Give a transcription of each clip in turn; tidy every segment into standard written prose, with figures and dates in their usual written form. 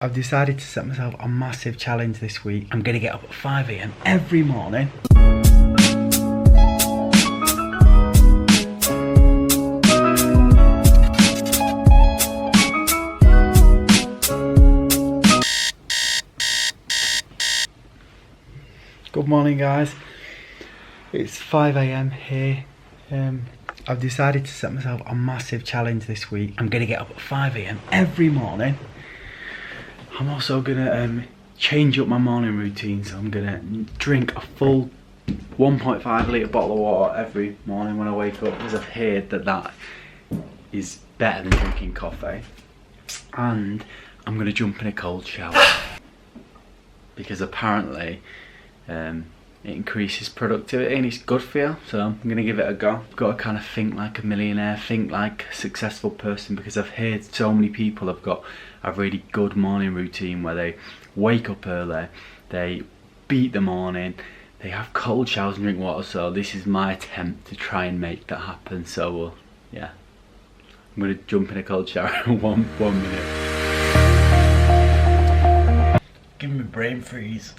I've decided to set myself a massive challenge this week. I'm gonna get up at 5 AM every morning. Good morning, guys. It's 5 AM here. I've decided to set myself a massive challenge this week. I'm gonna get up at 5 AM every morning. I'm also gonna change up my morning routine, so I'm gonna drink a full 1.5 litre bottle of water every morning when I wake up, because I've heard that that is better than drinking coffee. And I'm gonna jump in a cold shower, because apparently it increases productivity and it's good for you, so I'm gonna give it a go. I've got to kind of think like a millionaire, think like a successful person, because I've heard so many people have got a really good morning routine where they wake up early, they beat the morning, they have cold showers and drink water. So this is my attempt to try and make that happen. So yeah, I'm gonna jump in a cold shower in one minute. Give me brain freeze.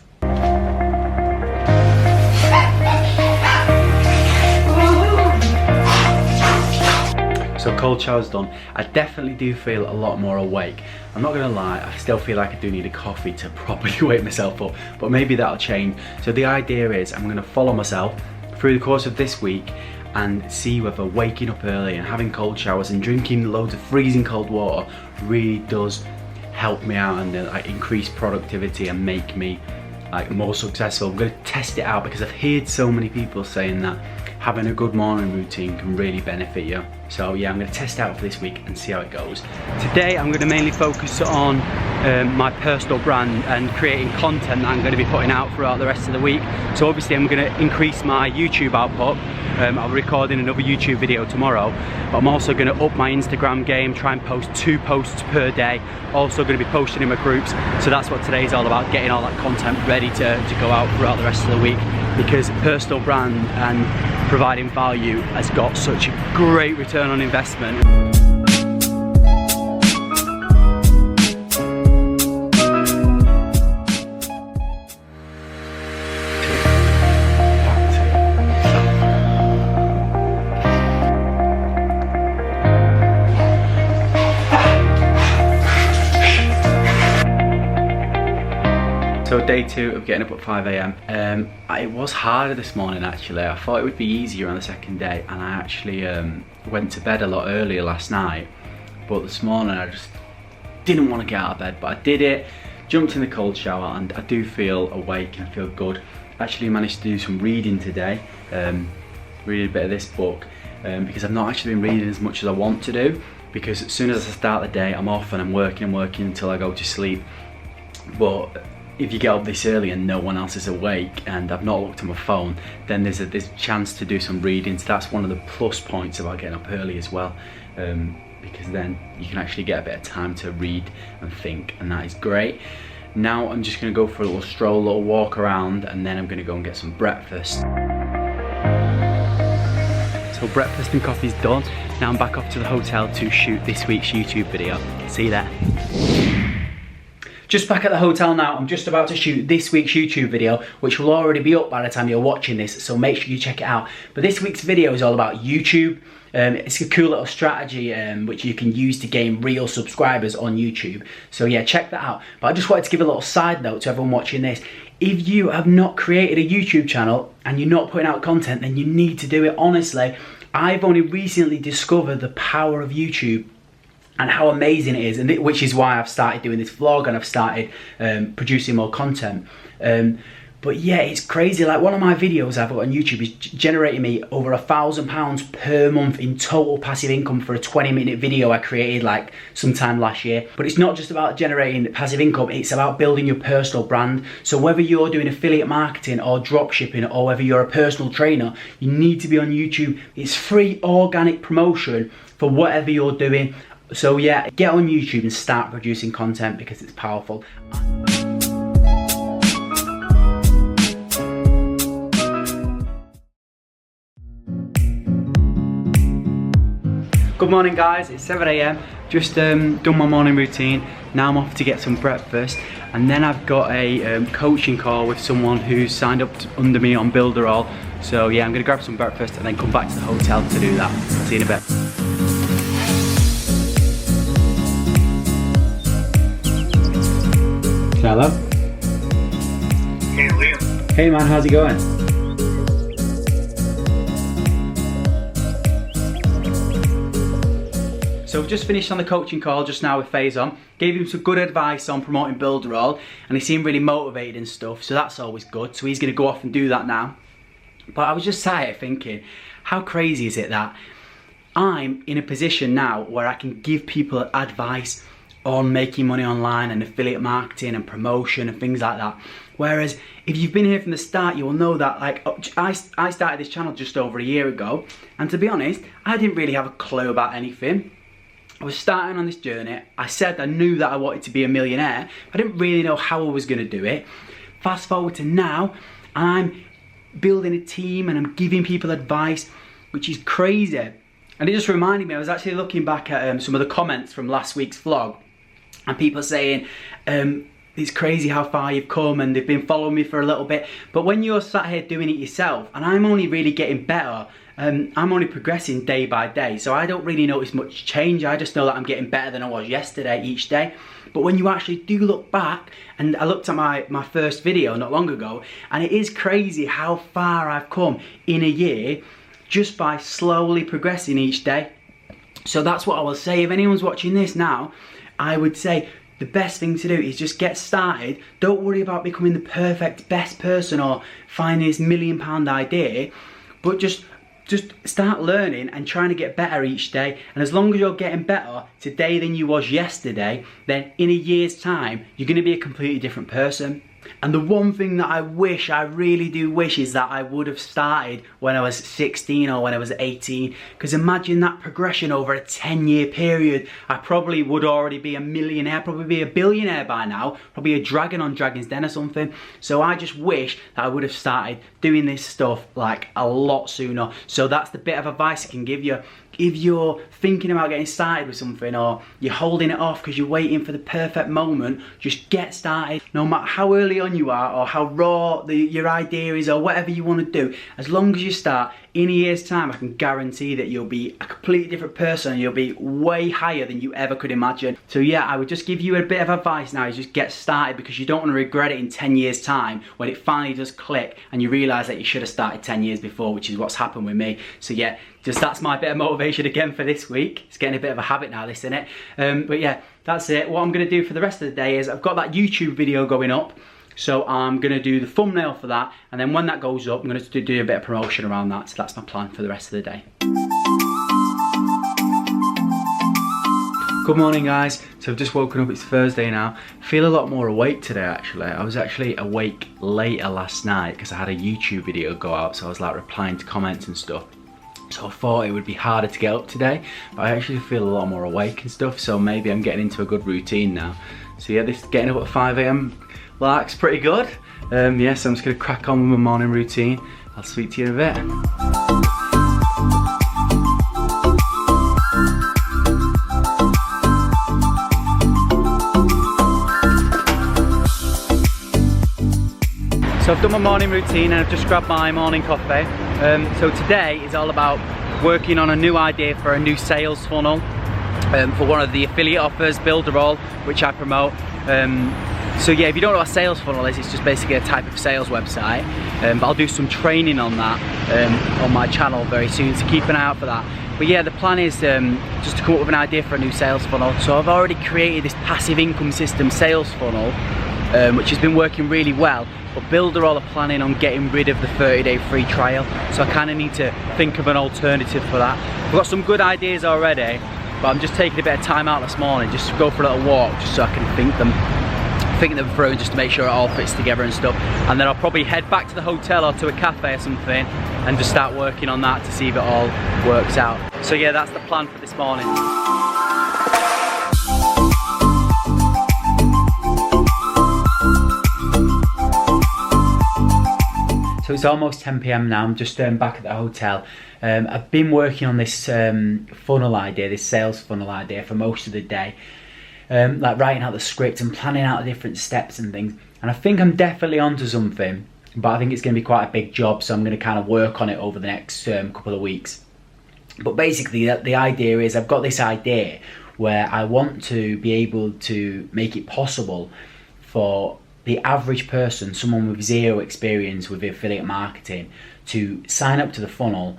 So cold shower's done. I definitely do feel a lot more awake. I'm not gonna lie, I still feel like I do need a coffee to properly wake myself up, but maybe that'll change. So the idea is I'm gonna follow myself through the course of this week and see whether waking up early and having cold showers and drinking loads of freezing cold water really does help me out and like increase productivity and make me like more successful. I'm gonna test it out because I've heard so many people saying that having a good morning routine can really benefit you. So yeah, I'm going to test it out for this week and see how it goes. Today I'm going to mainly focus on my personal brand and creating content that I'm going to be putting out throughout the rest of the week. So obviously I'm going to increase my YouTube output. I'll be recording another YouTube video tomorrow, but I'm also going to up my Instagram game, try and post 2 posts per day. Also going to be posting in my groups. So that's what today's all about, getting all that content ready to go out throughout the rest of the week, because personal brand and providing value has got such a great return on investment. So day 2 of getting up at 5 AM. It was harder this morning actually. I thought it would be easier on the second day, and I actually went to bed a lot earlier last night. But this morning I just didn't want to get out of bed, but I did it, jumped in the cold shower, and I do feel awake and I feel good. Actually managed to do some reading today, read a bit of this book, because I've not actually been reading as much as I want to do, because as soon as I start the day I'm off and I'm working until I go to sleep. But if you get up this early and no one else is awake and I've not looked at my phone, then there's a chance to do some reading. So that's one of the plus points about getting up early as well, because then you can actually get a bit of time to read and think, and that is great. Now I'm just going to go for a little stroll, a little walk around, and then I'm going to go and get some breakfast. So breakfast and coffee's done. Now I'm back off to the hotel to shoot this week's YouTube video. See you there. Just back at the hotel now. I'm just about to shoot this week's YouTube video, which will already be up by the time you're watching this, so make sure you check it out. But this week's video is all about YouTube. It's a cool little strategy which you can use to gain real subscribers on YouTube. So yeah, check that out. But I just wanted to give a little side note to everyone watching this. If you have not created a YouTube channel and you're not putting out content, then you need to do it. Honestly, I've only recently discovered the power of YouTube and how amazing it is, and which is why I've started doing this vlog and I've started producing more content. But yeah, it's crazy. Like one of my videos I've got on YouTube is generating me over £1,000 per month in total passive income for a 20-minute video I created like sometime last year. But it's not just about generating passive income, it's about building your personal brand. So whether you're doing affiliate marketing or drop shipping, or whether you're a personal trainer, you need to be on YouTube. It's free organic promotion for whatever you're doing. So yeah, get on YouTube and start producing content, because it's powerful. Good morning guys, it's 7 AM. just done my morning routine. Now I'm off to get some breakfast, and then I've got a coaching call with someone who's signed up under me on Builderall. So yeah, I'm gonna grab some breakfast and then come back to the hotel to do that. See you in a bit. Hello. Hey, Liam. Hey man, how's it going? So we've just finished on the coaching call just now with Faison. Gave him some good advice on promoting Builderall, and he seemed really motivated and stuff, so that's always good. So he's gonna go off and do that now. But I was just sat here thinking, how crazy is it that I'm in a position now where I can give people advice on making money online and affiliate marketing and promotion and things like that. Whereas if you've been here from the start, you will know that like I started this channel just over a year ago, and to be honest, I didn't really have a clue about anything. I was starting on this journey. I said I knew that I wanted to be a millionaire. I didn't really know how I was going to do it. Fast forward to now, I'm building a team and I'm giving people advice, which is crazy. And it just reminded me, I was actually looking back at some of the comments from last week's vlog, and people saying, it's crazy how far you've come, and they've been following me for a little bit. But when you're sat here doing it yourself, and I'm only really getting better, I'm only progressing day by day, so I don't really notice much change. I just know that I'm getting better than I was yesterday each day. But when you actually do look back, and I looked at my first video not long ago, and it is crazy how far I've come in a year just by slowly progressing each day. So that's what I will say. If anyone's watching this now, I would say the best thing to do is just get started. Don't worry about becoming the perfect best person or finding this £1 million idea, but just start learning and trying to get better each day. And as long as you're getting better today than you was yesterday, then in a year's time, you're going to be a completely different person. And the one thing that I really do wish, is that I would have started when I was 16 or when I was 18. Because imagine that progression over a 10-year period. I probably would already be a millionaire, probably be a billionaire by now, probably a dragon on Dragon's Den or something. So I just wish that I would have started doing this stuff like a lot sooner. So that's the bit of advice I can give you. If you're thinking about getting started with something, or you're holding it off because you're waiting for the perfect moment, just get started. No matter how early on you are or how raw your idea is or whatever you want to do, as long as you start, in a year's time I can guarantee that you'll be a completely different person, and you'll be way higher than you ever could imagine. So yeah, I would just give you a bit of advice now, is just get started, because you don't want to regret it in 10 years time when it finally does click and you realise that you should have started 10 years before, which is what's happened with me. So yeah, just that's my bit of motivation again for this week. It's getting a bit of a habit now, this, innit? But yeah, that's it. What I'm going to do for the rest of the day is I've got that YouTube video going up. So I'm going to do the thumbnail for that, and then when that goes up, I'm going to do a bit of promotion around that. So that's my plan for the rest of the day. Good morning, guys. So I've just woken up, it's Thursday now. I feel a lot more awake today, actually. I was actually awake later last night because I had a YouTube video go out, so I was like replying to comments and stuff. So I thought it would be harder to get up today, but I actually feel a lot more awake and stuff, so maybe I'm getting into a good routine now. So yeah, this getting up at 5 AM lark's pretty good. Yeah, so I'm just gonna crack on with my morning routine. I'll speak to you in a bit. So I've done my morning routine and I've just grabbed my morning coffee. So today is all about working on a new idea for a new sales funnel for one of the affiliate offers, Builderall, which I promote. So yeah, if you don't know what a sales funnel is, it's just basically a type of sales website. But I'll do some training on that on my channel very soon, so keep an eye out for that. But yeah, the plan is just to come up with an idea for a new sales funnel. So I've already created this passive income system sales funnel, which has been working really well. But Builderall are planning on getting rid of the 30-day free trial. So I kind of need to think of an alternative for that. I've got some good ideas already, but I'm just taking a bit of time out this morning just to go for a little walk, just so I can think them through, just to make sure it all fits together and stuff. And then I'll probably head back to the hotel or to a cafe or something and just start working on that to see if it all works out. So yeah, that's the plan for this morning. So So it's almost 10 p.m. now. I'm just back at the hotel. I've been working on this funnel idea, this sales funnel idea for most of the day. Like writing out the script and planning out the different steps and things. And I think I'm definitely onto something, but I think it's going to be quite a big job, so I'm going to kind of work on it over the next couple of weeks. But basically the idea is I've got this idea where I want to be able to make it possible for the average person, someone with zero experience with affiliate marketing, to sign up to the funnel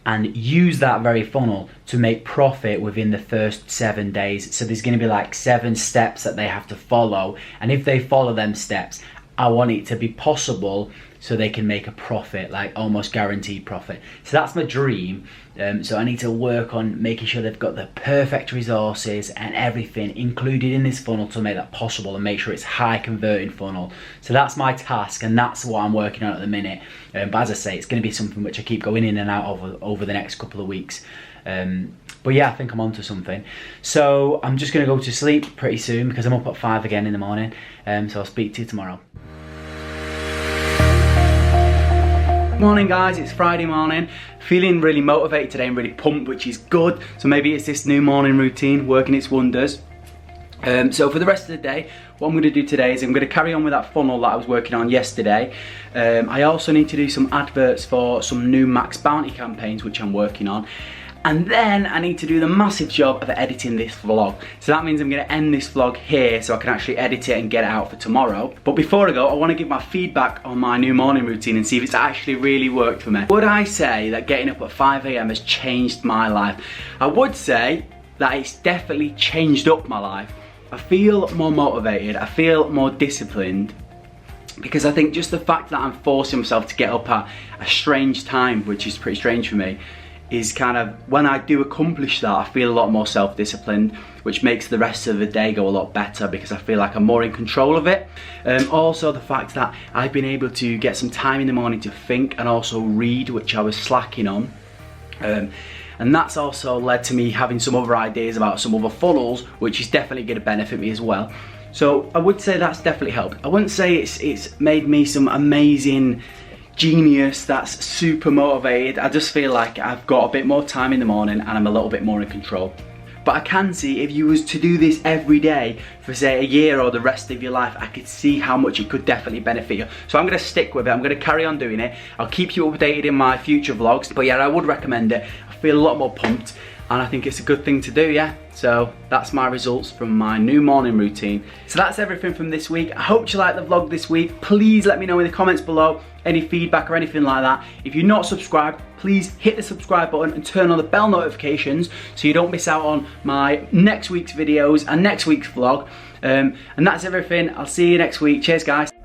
and use that very funnel to make profit within the first 7 days. So there's going to be like 7 steps that they have to follow, and if they follow them steps, I want it to be possible so they can make a profit, like almost guaranteed profit. So that's my dream. So I need to work on making sure they've got the perfect resources and everything included in this funnel to make that possible and make sure it's high converting funnel. So that's my task, and that's what I'm working on at the minute. But as I say, it's going to be something which I keep going in and out of over the next couple of weeks. But yeah, I think I'm onto something. So I'm just going to go to sleep pretty soon because I'm up at 5 again in the morning. So I'll speak to you tomorrow. Morning guys, it's Friday morning. Feeling really motivated today and really pumped, which is good. So maybe it's this new morning routine working its wonders. So for the rest of the day, what I'm going to do today is I'm going to carry on with that funnel that I was working on yesterday. I also need to do some adverts for some new Max Bounty campaigns which I'm working on. And then I need to do the massive job of editing this vlog. So that means I'm going to end this vlog here so I can actually edit it and get it out for tomorrow. But before I go, I want to give my feedback on my new morning routine and see if it's actually really worked for me. Would I say that getting up at 5 a.m. has changed my life? I would say that it's definitely changed up my life. I feel more motivated, I feel more disciplined, because I think just the fact that I'm forcing myself to get up at a strange time, which is pretty strange for me, is kind of, when I do accomplish that, I feel a lot more self-disciplined, which makes the rest of the day go a lot better because I feel like I'm more in control of it. Also the fact that I've been able to get some time in the morning to think and also read, which I was slacking on. And that's also led to me having some other ideas about some other funnels, which is definitely going to benefit me as well. So I would say that's definitely helped. I wouldn't say it's made me some amazing genius that's super motivated. I just feel like I've got a bit more time in the morning and I'm a little bit more in control. But I can see if you was to do this every day for say a year or the rest of your life, I could see how much it could definitely benefit you. So I'm going to stick with it, I'm going to carry on doing it. I'll keep you updated in my future vlogs, but yeah, I would recommend it. I feel a lot more pumped and I think it's a good thing to do, yeah. So that's my results from my new morning routine. So that's everything from this week. I hope you liked the vlog this week. Please let me know in the comments below any feedback or anything like that. If you're not subscribed, please hit the subscribe button and turn on the bell notifications so you don't miss out on my next week's videos and next week's vlog. And that's everything. I'll see you next week. Cheers guys.